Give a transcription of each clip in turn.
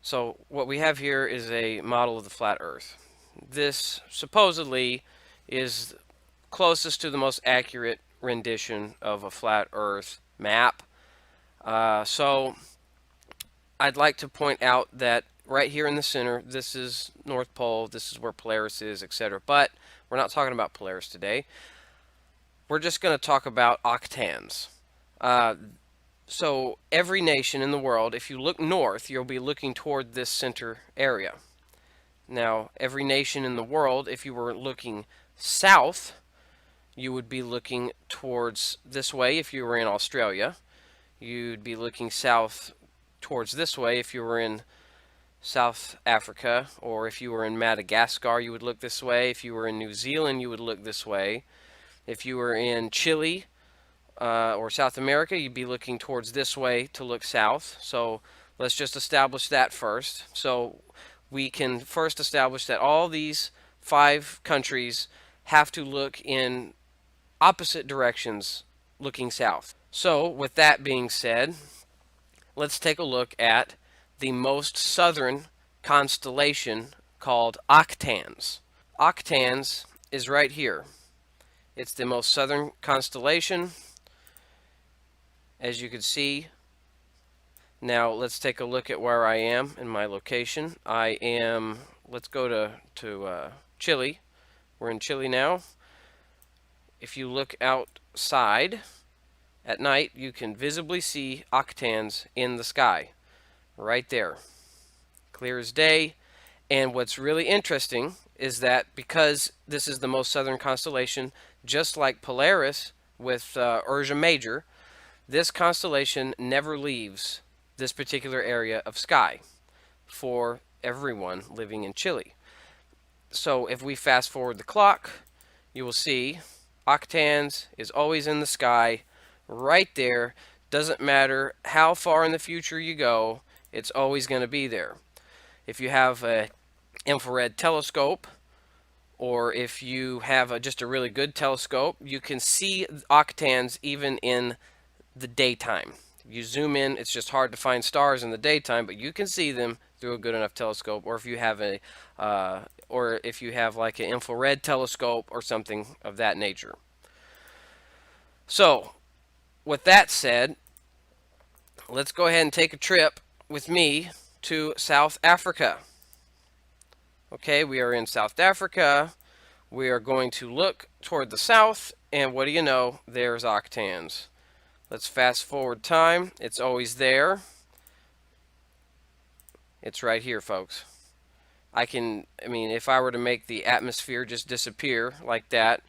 So what we have here is a model of the flat Earth. This supposedly is closest to the most accurate rendition of a flat Earth map. So I'd like to point out that right here in the center, this is North Pole, this is where Polaris is, etc. But we're not talking about Polaris today. We're just going to talk about octans. Uh, so every nation in the world, if you look north, you'll be looking toward this center area. Now, every nation in the world, if you were looking south, you would be looking towards this way if you were in Australia. You'd be looking south towards this way if you were in South Africa, or if you were in Madagascar, you would look this way. If you were in New Zealand, you would look this way. If you were in Chile or South America, you'd be looking towards this way to look south. So let's just establish that first. So we can first establish that all these 5 countries have to look in opposite directions looking south. So with that being said, let's take a look at the most southern constellation called Octans. Octans is right here. It's the most southern constellation, as you can see. Now let's take a look at where I am in my location. Let's go to Chile. We're in Chile now. If you look outside at night, you can visibly see octans in the sky, right there, clear as day. And what's really interesting is that because this is the most southern constellation, just like Polaris with Ursa Major, this constellation never leaves this particular area of sky for everyone living in Chile. So if we fast forward the clock, you will see octans is always in the sky, right there. Doesn't matter how far in the future you go, it's always going to be there. If you have an infrared telescope, or if you have just a really good telescope, you can see octans even in the daytime. If you zoom in, it's just hard to find stars in the daytime, but you can see them through a good enough telescope. Or if you have like an infrared telescope or something of that nature. So, with that said, let's go ahead and take a trip with me to South Africa. Okay, we are in South Africa. We are going to look toward the south, and what do you know? There's octans. Let's fast forward time. It's always there. It's right here, folks. If I were to make the atmosphere just disappear like that,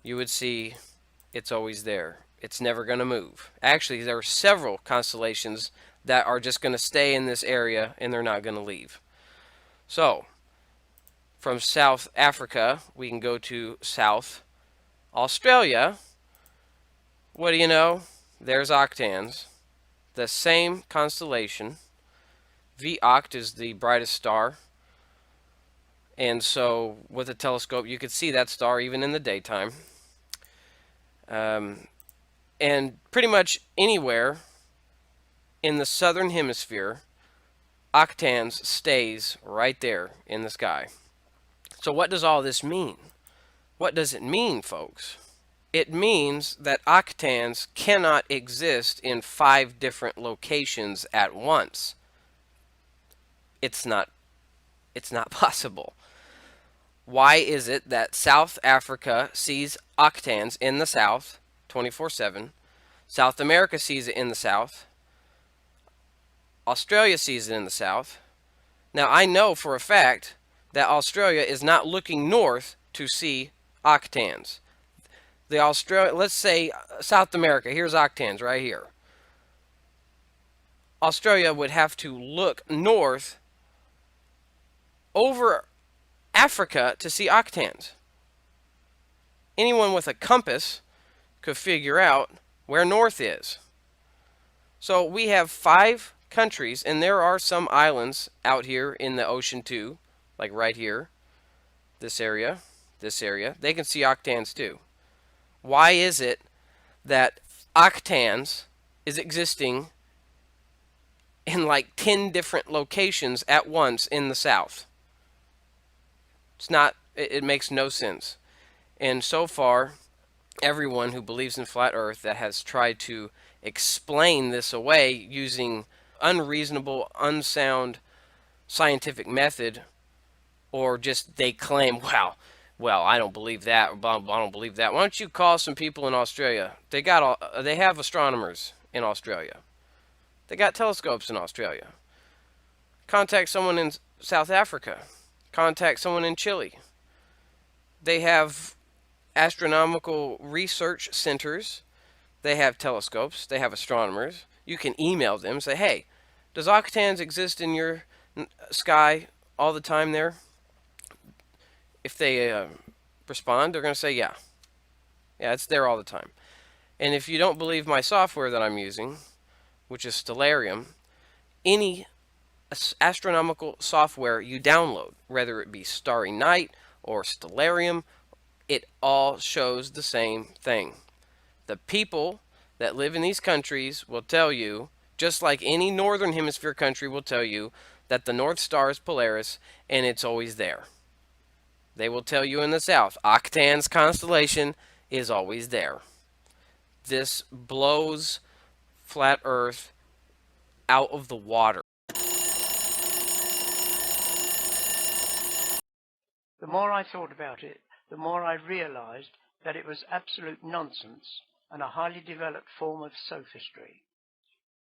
you would see it's always there. It's never going to move. Actually, there are several constellations that are just going to stay in this area and they're not going to leave. So, from South Africa, we can go to South Australia. What do you know? There's octans. The same constellation. V Oct is the brightest star. And so, with a telescope, you could see that star even in the daytime. And pretty much anywhere in the southern hemisphere, octans stays right there in the sky. So what does all this mean? What does it mean, folks? It means that octans cannot exist in 5 different locations at once. It's not possible. Why is it that South Africa sees octans in the south 24/7? South America sees it in the south. Australia sees it in the south. Now I know for a fact that Australia is not looking north to see octans. Let's say South America, here's octans right here. Australia would have to look north over Africa to see octans. Anyone with a compass could figure out where north is. So we have 5 countries, and there are some islands out here in the ocean too, like right here, this area, they can see octans too. Why is it that octans is existing in like 10 different locations at once in the South. It's not, it makes no sense. And so far, everyone who believes in flat earth that has tried to explain this away using unreasonable, unsound scientific method, or just they claim, well, I don't believe that, or I don't believe that. Why don't you call some people in Australia? They have astronomers in Australia. They got telescopes in Australia. Contact someone in South Africa. Contact someone in Chile. They have astronomical research centers. They have telescopes. They have astronomers. You can email them, say, hey, does octans exist in your sky all the time there? If they respond, they're going to say, yeah. Yeah, it's there all the time. And if you don't believe my software that I'm using, which is Stellarium, any astronomical software you download, whether it be Starry Night or Stellarium, it all shows the same thing. The people that live in these countries will tell you, just like any northern hemisphere country will tell you, that the North Star is Polaris and it's always there. They will tell you in the South, Octan's constellation is always there. This blows flat Earth out of the water. The more I thought about it, the more I realized that it was absolute nonsense and a highly developed form of sophistry,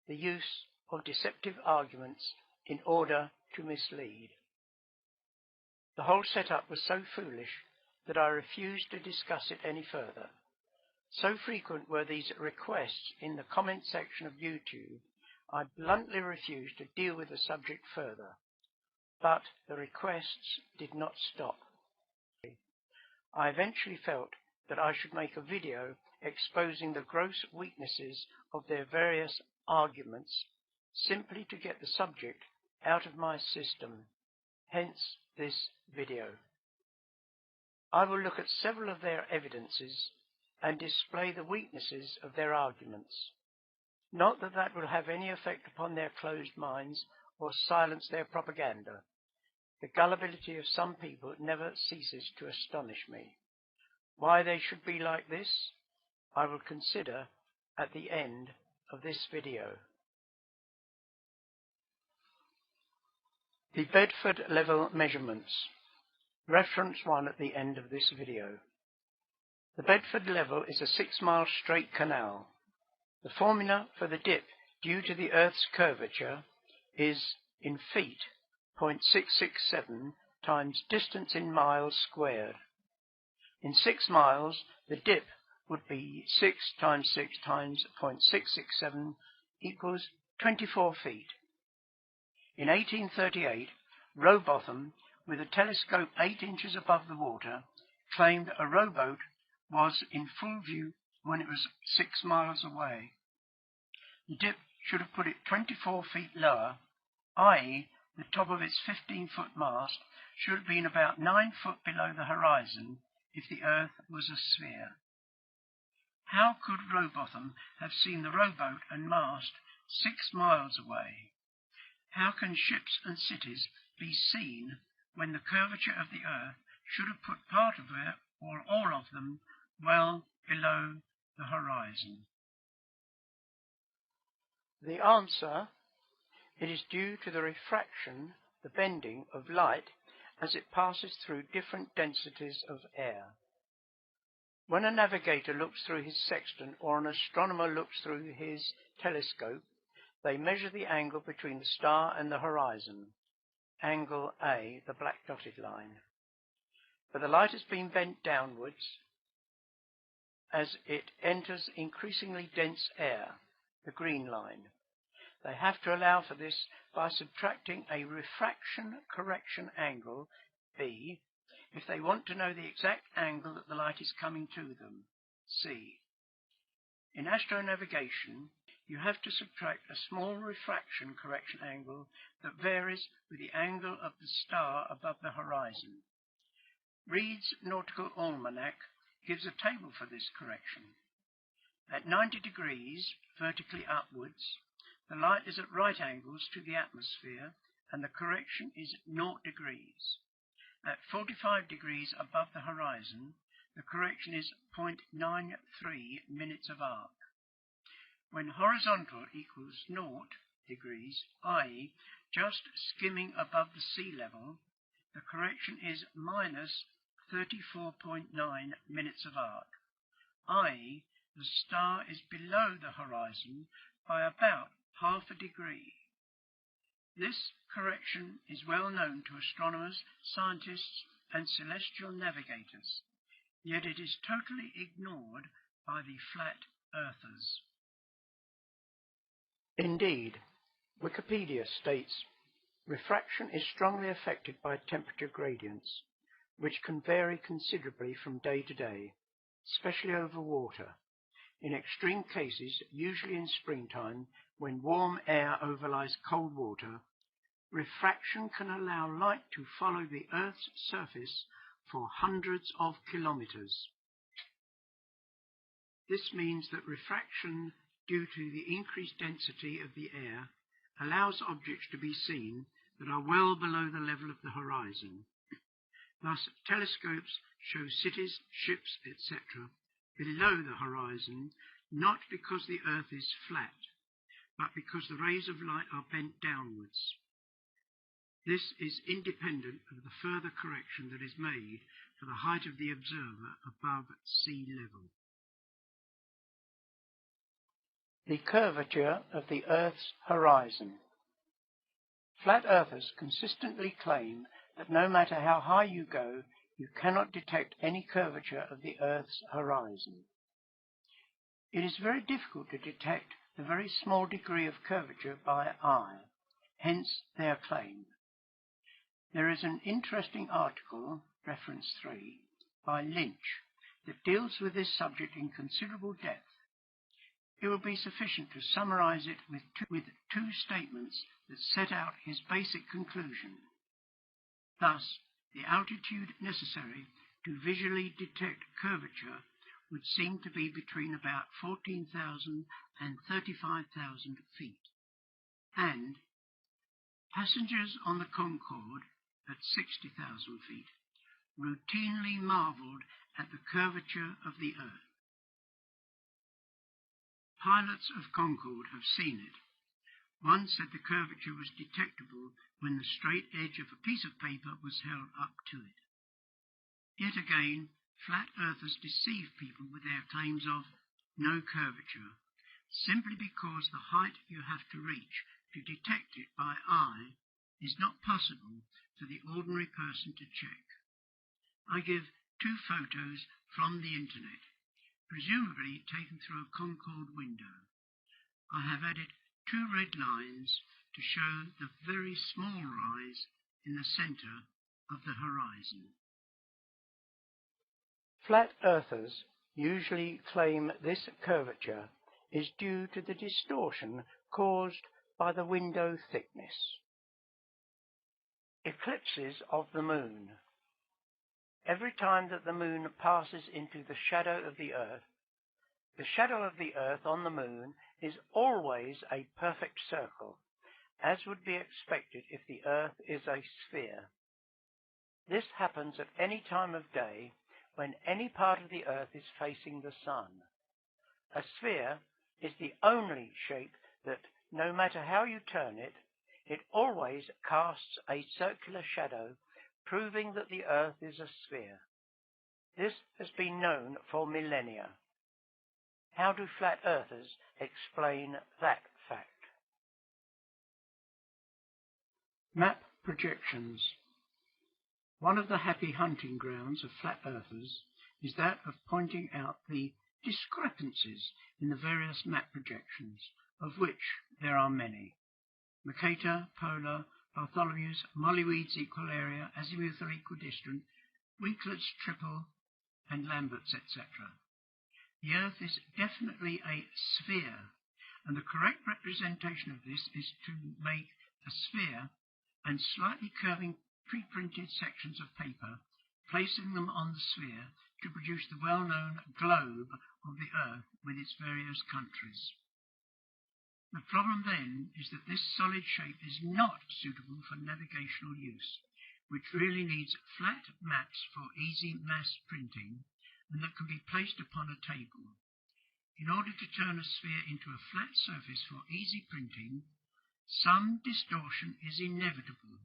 the use of deceptive arguments in order to mislead. The whole setup was so foolish that I refused to discuss it any further. So frequent were these requests in the comment section of YouTube, I bluntly refused to deal with the subject further. But the requests did not stop. I eventually felt that I should make a video exposing the gross weaknesses of their various arguments, simply to get the subject out of my system, hence this video. I will look at several of their evidences and display the weaknesses of their arguments. Not that that will have any effect upon their closed minds or silence their propaganda. The gullibility of some people never ceases to astonish me. Why they should be like this, I will consider at the end of this video. The Bedford level measurements. Reference 1 at the end of this video. The Bedford level is a 6-mile straight canal. The formula for the dip due to the Earth's curvature is in feet 0.667 times distance in miles squared. In 6 miles, the dip would be 6 times 6 times 0.667 equals 24 feet. In 1838, Rowbotham, with a telescope 8 inches above the water, claimed a rowboat was in full view when it was 6 miles away. The dip should have put it 24 feet lower, i.e. the top of its 15-foot mast should have been about 9 foot below the horizon if the Earth was a sphere. How could Rowbotham have seen the rowboat and mast 6 miles away? How can ships and cities be seen when the curvature of the Earth should have put part of it, or all of them, well below the horizon? The answer: it is due to the refraction, the bending of light as it passes through different densities of air. When a navigator looks through his sextant or an astronomer looks through his telescope, they measure the angle between the star and the horizon, angle A, the black dotted line. But the light has been bent downwards as it enters increasingly dense air, the green line. They have to allow for this by subtracting a refraction correction angle, B, if they want to know the exact angle that the light is coming to them, C. In astronavigation, you have to subtract a small refraction correction angle that varies with the angle of the star above the horizon. Reed's Nautical Almanac gives a table for this correction. At 90 degrees vertically upwards, The light is at right angles to the atmosphere, and the correction is 0 degrees. At 45 degrees above the horizon, the correction is 0.93 minutes of arc. When horizontal equals 0 degrees, i.e. just skimming above the sea level, the correction is minus 34.9 minutes of arc, i.e. the star is below the horizon by about half a degree. This correction is well known to astronomers, scientists, and celestial navigators, yet it is totally ignored by the flat earthers. Indeed, Wikipedia states, refraction is strongly affected by temperature gradients, which can vary considerably from day to day, especially over water. In extreme cases, usually in springtime, when warm air overlies cold water, refraction can allow light to follow the Earth's surface for hundreds of kilometers. This means that refraction, due to the increased density of the air, allows objects to be seen that are well below the level of the horizon. Thus, telescopes show cities, ships, etc. below the horizon, not because the Earth is flat, but because the rays of light are bent downwards. This is independent of the further correction that is made for the height of the observer above sea level. The curvature of the Earth's horizon. Flat earthers consistently claim that no matter how high you go, you cannot detect any curvature of the Earth's horizon. It is very difficult to detect the very small degree of curvature by eye, hence their claim. There is an interesting article, reference 3, by Lynch, that deals with this subject in considerable depth. It will be sufficient to summarize it with two statements that set out his basic conclusion. Thus, the altitude necessary to visually detect curvature would seem to be between about 14,000 and 35,000 feet, and passengers on the Concorde at 60,000 feet routinely marveled at the curvature of the Earth. Pilots of Concorde have seen it. One said the curvature was detectable when the straight edge of a piece of paper was held up to it. Yet again, flat earthers deceive people with their claims of no curvature, simply because the height you have to reach to detect it by eye is not possible for the ordinary person to check. I give two photos from the internet, presumably taken through a Concorde window. I have added two red lines to show the very small rise in the centre of the horizon. Flat earthers usually claim this curvature is due to the distortion caused by the window thickness. Eclipses of the moon. Every time that the moon passes into the shadow of the Earth on the moon is always a perfect circle, as would be expected if the Earth is a sphere. This happens at any time of day when any part of the Earth is facing the sun. A sphere is the only shape that, no matter how you turn it, it always casts a circular shadow, proving that the Earth is a sphere. This has been known for millennia. How do flat earthers explain that fact? Map projections. One of the happy hunting grounds of flat earthers is that of pointing out the discrepancies in the various map projections, of which there are many. Mercator, polar, Bartholomew's, Mollyweed's equal area, azimuthal equidistant, Winkler's triple, and Lambert's, etc. The Earth is definitely a sphere, and the correct representation of this is to make a sphere and slightly curving pre-printed sections of paper, placing them on the sphere to produce the well-known globe of the Earth with its various countries. The problem then is that this solid shape is not suitable for navigational use, which really needs flat maps for easy mass printing and that can be placed upon a table. In order to turn a sphere into a flat surface for easy printing, some distortion is inevitable.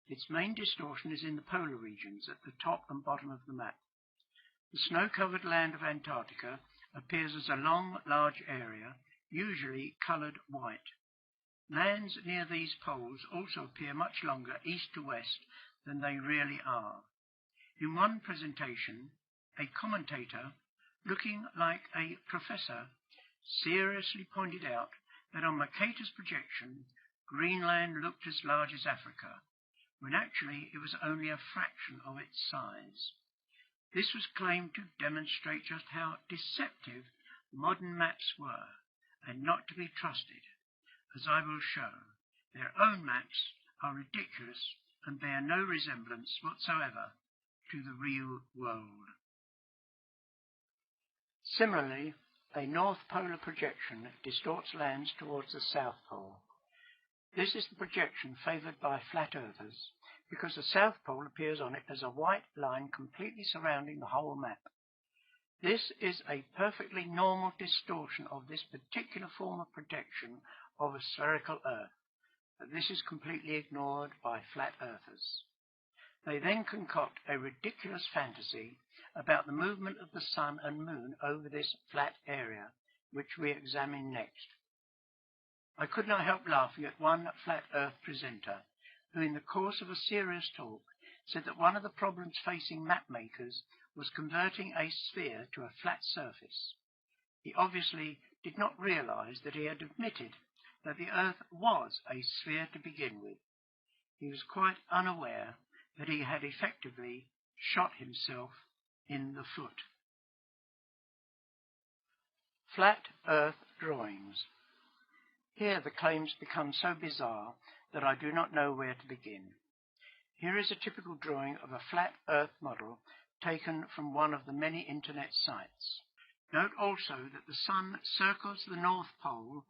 Its main distortion is in the polar regions at the top and bottom of the map. The snow-covered land of Antarctica appears as a long, large area, usually coloured white. Lands near these poles also appear much longer east to west than they really are. In one presentation, a commentator, looking like a professor, seriously pointed out that on Mercator's projection, Greenland looked as large as Africa, when actually it was only a fraction of its size. This was claimed to demonstrate just how deceptive modern maps were, and not to be trusted. As I will show, their own maps are ridiculous and bear no resemblance whatsoever to the real world. Similarly, a North Polar projection distorts lands towards the South Pole. This is the projection favoured by flat earthers, because the South Pole appears on it as a white line completely surrounding the whole map. This is a perfectly normal distortion of this particular form of protection of a spherical Earth, but this is completely ignored by flat earthers. They then concoct a ridiculous fantasy about the movement of the sun and moon over this flat area, which we examine next. I could not help laughing at one flat Earth presenter, who in the course of a serious talk said that one of the problems facing map makers was converting a sphere to a flat surface. He obviously did not realize that he had admitted that the Earth was a sphere to begin with. He was quite unaware that he had effectively shot himself in the foot. Flat Earth drawings. Here the claims become so bizarre that I do not know where to begin. Here is a typical drawing of a flat Earth model taken from one of the many internet sites. Note also that the sun circles the North Pole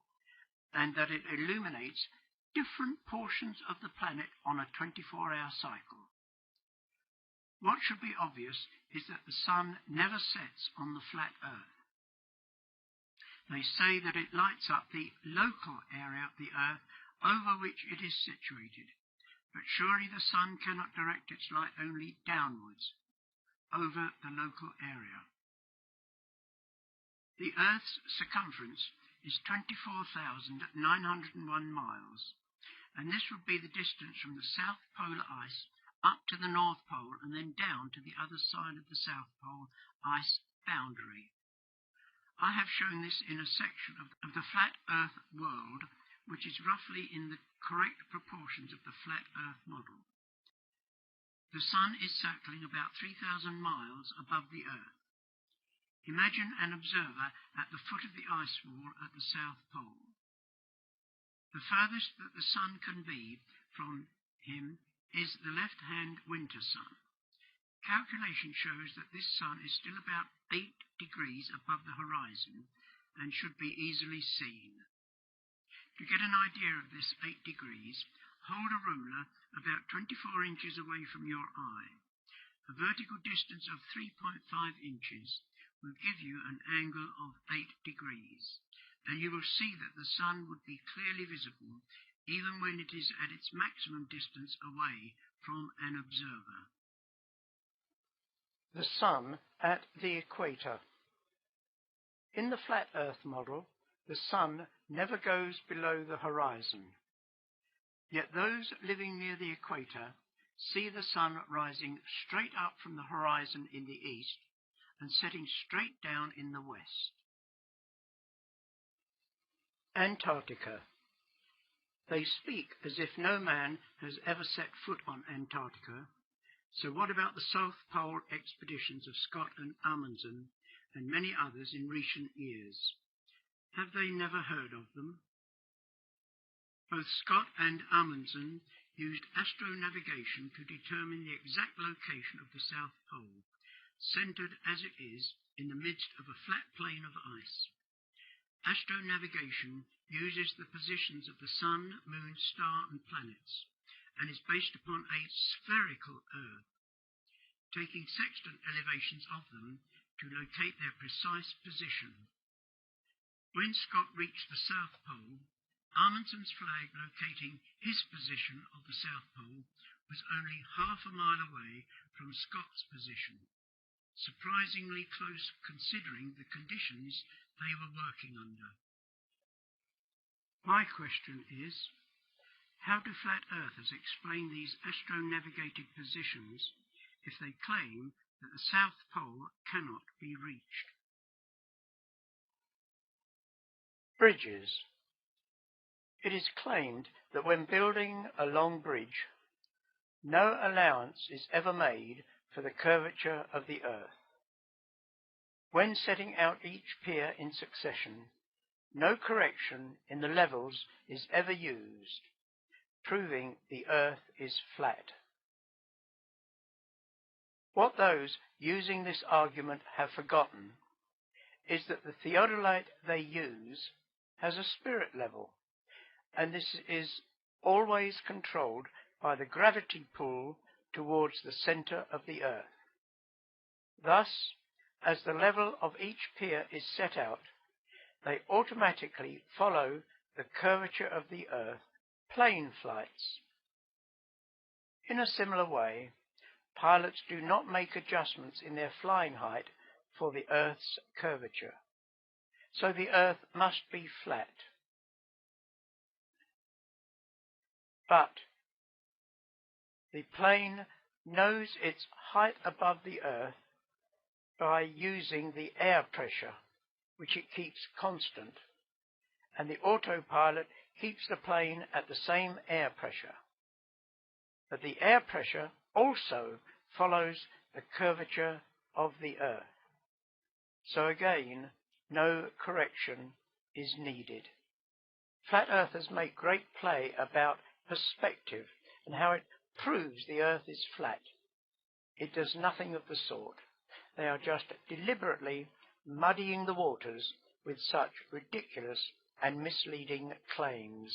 and that it illuminates different portions of the planet on a 24-hour cycle. What should be obvious is that the sun never sets on the flat Earth. They say that it lights up the local area of the Earth over which it is situated, but surely the sun cannot direct its light only downwards, over the local area. The Earth's circumference is 24,901 miles, and this would be the distance from the South Polar ice up to the North Pole and then down to the other side of the South Pole ice boundary. I have shown this in a section of the flat Earth world, which is roughly in the correct proportions of the flat Earth model. The sun is circling about 3,000 miles above the Earth. Imagine an observer at the foot of the ice wall at the South Pole. The furthest that the sun can be from him is the left-hand winter sun. Calculation shows that this sun is still about 8 degrees above the horizon and should be easily seen. To get an idea of this 8 degrees, hold a ruler about 24 inches away from your eye. A vertical distance of 3.5 inches will give you an angle of 8 degrees, and you will see that the sun would be clearly visible even when it is at its maximum distance away from an observer. The sun at the equator. In the flat Earth model, the sun never goes below the horizon. Yet those living near the equator see the sun rising straight up from the horizon in the east and setting straight down in the west. Antarctica. They speak as if no man has ever set foot on Antarctica, so what about the South Pole expeditions of Scott and Amundsen and many others in recent years? Have they never heard of them? Both Scott and Amundsen used astronavigation to determine the exact location of the South Pole, centred as it is in the midst of a flat plain of ice. Astronavigation uses the positions of the Sun, Moon, star and planets, and is based upon a spherical Earth, taking sextant elevations of them to locate their precise position. When Scott reached the South Pole, Amundsen's flag locating his position of the South Pole was only half a mile away from Scott's position, surprisingly close considering the conditions they were working under. My question is, how do flat earthers explain these astronavigated positions if they claim that the South Pole cannot be reached? Bridges. It is claimed that when building a long bridge, no allowance is ever made for the curvature of the earth. When setting out each pier in succession, no correction in the levels is ever used, proving the earth is flat. What those using this argument have forgotten is that the theodolite they use has a spirit level, and this is always controlled by the gravity pull towards the center of the earth. Thus, as the level of each pier is set out, they automatically follow the curvature of the earth, plane flights. In a similar way, pilots do not make adjustments in their flying height for the earth's curvature, so the earth must be flat. But the plane knows its height above the earth by using the air pressure, which it keeps constant, and the autopilot keeps the plane at the same air pressure. But the air pressure also follows the curvature of the earth. So again, no correction is needed. Flat earthers make great play about perspective and how it proves the earth is flat. It does nothing of the sort. They are just deliberately muddying the waters with such ridiculous and misleading claims.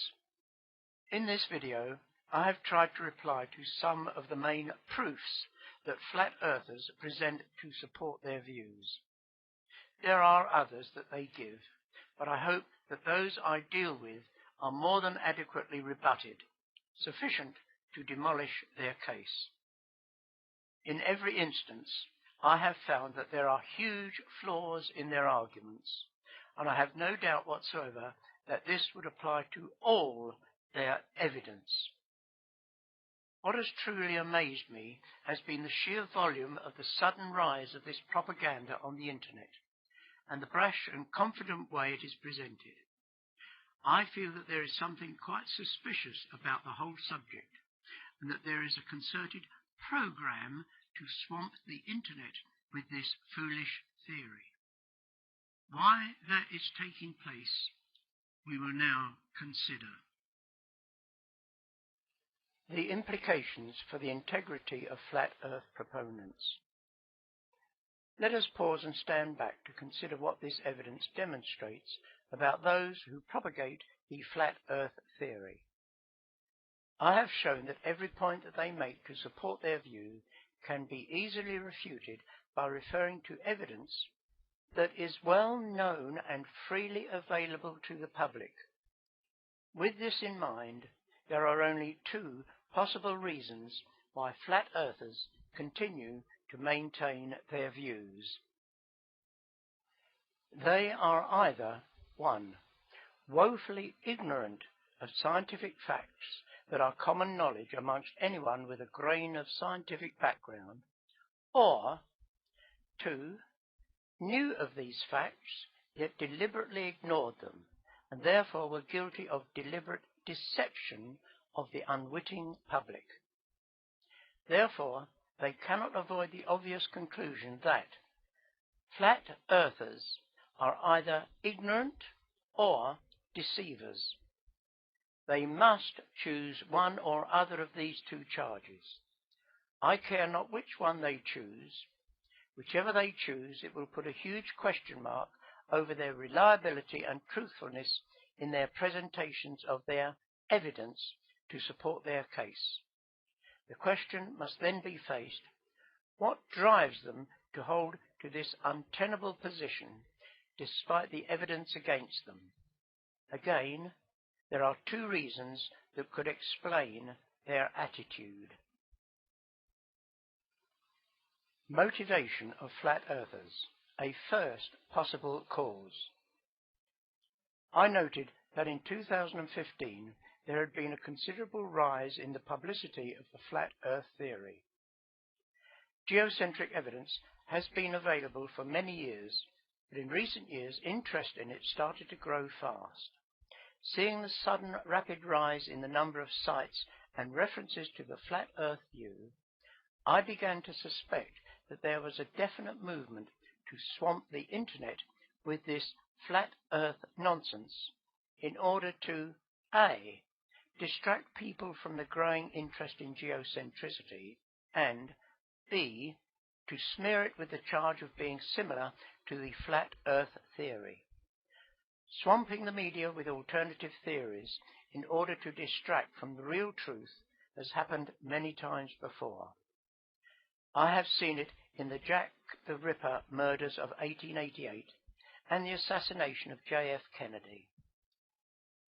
In this video, I have tried to reply to some of the main proofs that flat earthers present to support their views. There are others that they give, but I hope that those I deal with are more than adequately rebutted, sufficient to demolish their case. In every instance, I have found that there are huge flaws in their arguments, and I have no doubt whatsoever that this would apply to all their evidence. What has truly amazed me has been the sheer volume of the sudden rise of this propaganda on the internet, and the brash and confident way it is presented. I feel that there is something quite suspicious about the whole subject, and that there is a concerted program to swamp the internet with this foolish theory. Why that is taking place, we will now consider. The implications for the integrity of flat earth proponents. Let us pause and stand back to consider what this evidence demonstrates about those who propagate the flat earth theory. I have shown that every point that they make to support their view can be easily refuted by referring to evidence that is well known and freely available to the public. With this in mind, there are only two possible reasons why flat earthers continue to maintain their views. They are either 1. Woefully ignorant of scientific facts that are common knowledge amongst anyone with a grain of scientific background, or 2. Knew of these facts, yet deliberately ignored them, and therefore were guilty of deliberate deception of the unwitting public. Therefore, they cannot avoid the obvious conclusion that flat earthers are either ignorant or deceivers. They must choose one or other of these two charges. I care not which one they choose. Whichever they choose, it will put a huge question mark over their reliability and truthfulness in their presentations of their evidence to support their case. The question must then be faced: what drives them to hold to this untenable position despite the evidence against them? Again, there are two reasons that could explain their attitude. Motivation of flat earthers, a first possible cause. I noted that in 2015 there had been a considerable rise in the publicity of the flat earth theory. Geocentric evidence has been available for many years, but in recent years interest in it started to grow fast. Seeing the sudden rapid rise in the number of sites and references to the flat earth view, I began to suspect that there was a definite movement to swamp the internet with this flat earth nonsense in order to A. distract people from the growing interest in geocentricity, and B. to smear it with the charge of being similar to the flat earth theory. Swamping the media with alternative theories in order to distract from the real truth has happened many times before. I have seen it in the Jack the Ripper murders of 1888 and the assassination of J.F. Kennedy.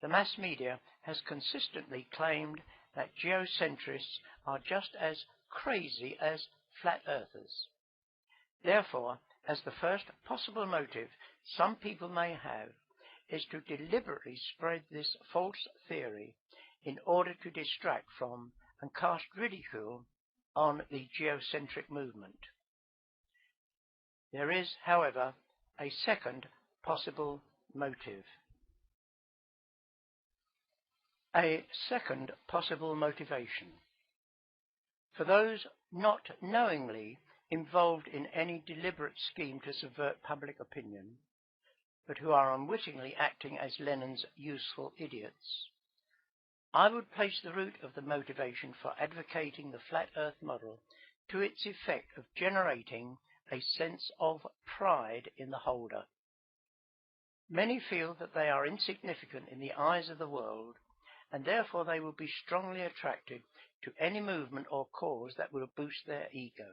The mass media has consistently claimed that geocentrists are just as crazy as flat earthers. Therefore, as the first possible motive some people may have is to deliberately spread this false theory in order to distract from and cast ridicule on the geocentric movement. There is, however, a second possible motive. A second possible motivation. For those not knowingly involved in any deliberate scheme to subvert public opinion, but who are unwittingly acting as Lenin's useful idiots, I would place the root of the motivation for advocating the flat earth model to its effect of generating a sense of pride in the holder. Many feel that they are insignificant in the eyes of the world, and therefore they will be strongly attracted to any movement or cause that will boost their ego.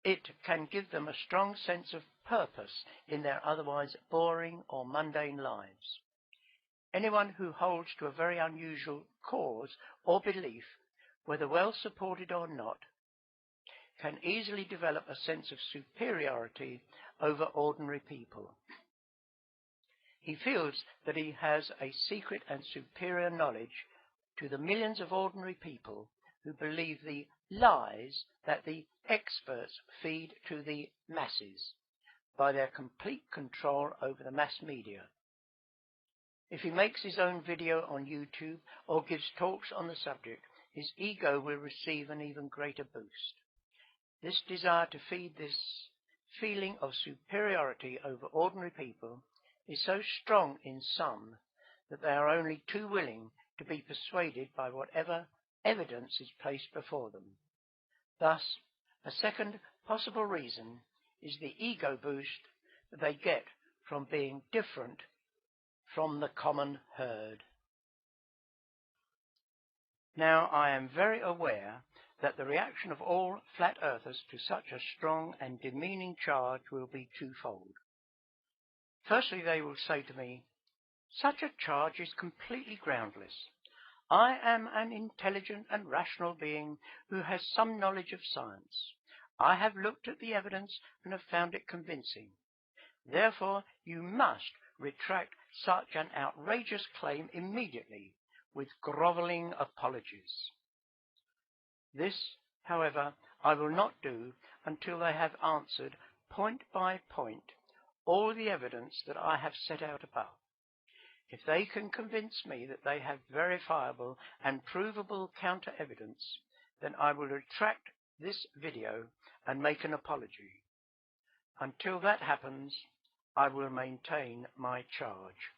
It can give them a strong sense of purpose in their otherwise boring or mundane lives. Anyone who holds to a very unusual cause or belief, whether well supported or not, can easily develop a sense of superiority over ordinary people. He feels that he has a secret and superior knowledge to the millions of ordinary people who believe the lies that the experts feed to the masses by their complete control over the mass media. If he makes his own video on YouTube or gives talks on the subject, his ego will receive an even greater boost. This desire to feed this feeling of superiority over ordinary people is so strong in some that they are only too willing to be persuaded by whatever evidence is placed before them. Thus, a second possible reason is the ego boost that they get from being different from the common herd. Now, I am very aware that the reaction of all flat earthers to such a strong and demeaning charge will be twofold. Firstly, they will say to me, "Such a charge is completely groundless. I am an intelligent and rational being who has some knowledge of science. I have looked at the evidence and have found it convincing. Therefore, you must retract such an outrageous claim immediately, with grovelling apologies." This, however, I will not do until they have answered point by point all the evidence that I have set out above. If they can convince me that they have verifiable and provable counter-evidence, then I will retract this video and make an apology. Until that happens, I will maintain my charge.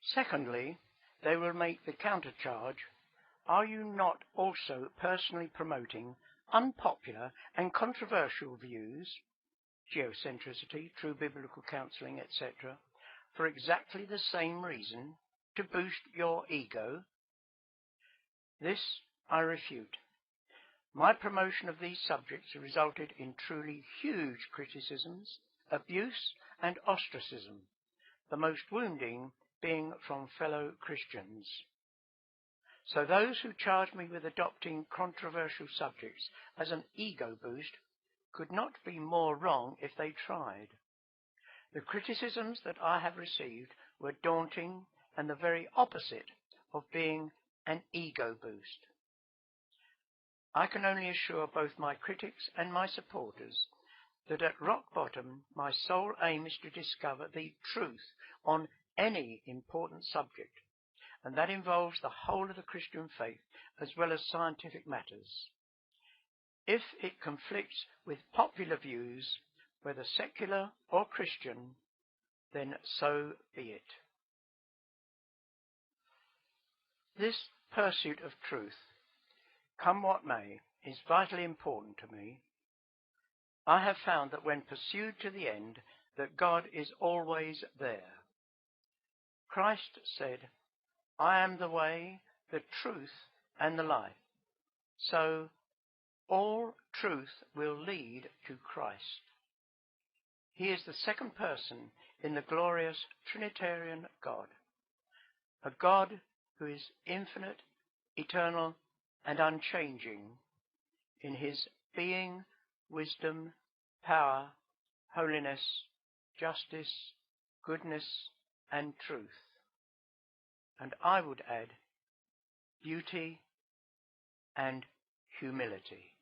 Secondly, they will make the counter-charge, "Are you not also personally promoting unpopular and controversial views?" geocentricity, true biblical counseling, etc., for exactly the same reason, to boost your ego? This I refute. My promotion of these subjects resulted in truly huge criticisms, abuse, and ostracism, the most wounding being from fellow Christians. So those who charge me with adopting controversial subjects as an ego boost could not be more wrong if they tried. The criticisms that I have received were daunting and the very opposite of being an ego boost. I can only assure both my critics and my supporters that at rock bottom my sole aim is to discover the truth on any important subject, and that involves the whole of the Christian faith as well as scientific matters. If it conflicts with popular views, whether secular or Christian, then so be it. This pursuit of truth, come what may, is vitally important to me. I have found that when pursued to the end, that God is always there. Christ said, "I am the way, the truth, and the life." So all truth will lead to Christ. He is the second person in the glorious Trinitarian God, a God who is infinite, eternal, and unchanging in his being, wisdom, power, holiness, justice, goodness, and truth. And I would add, beauty and humility.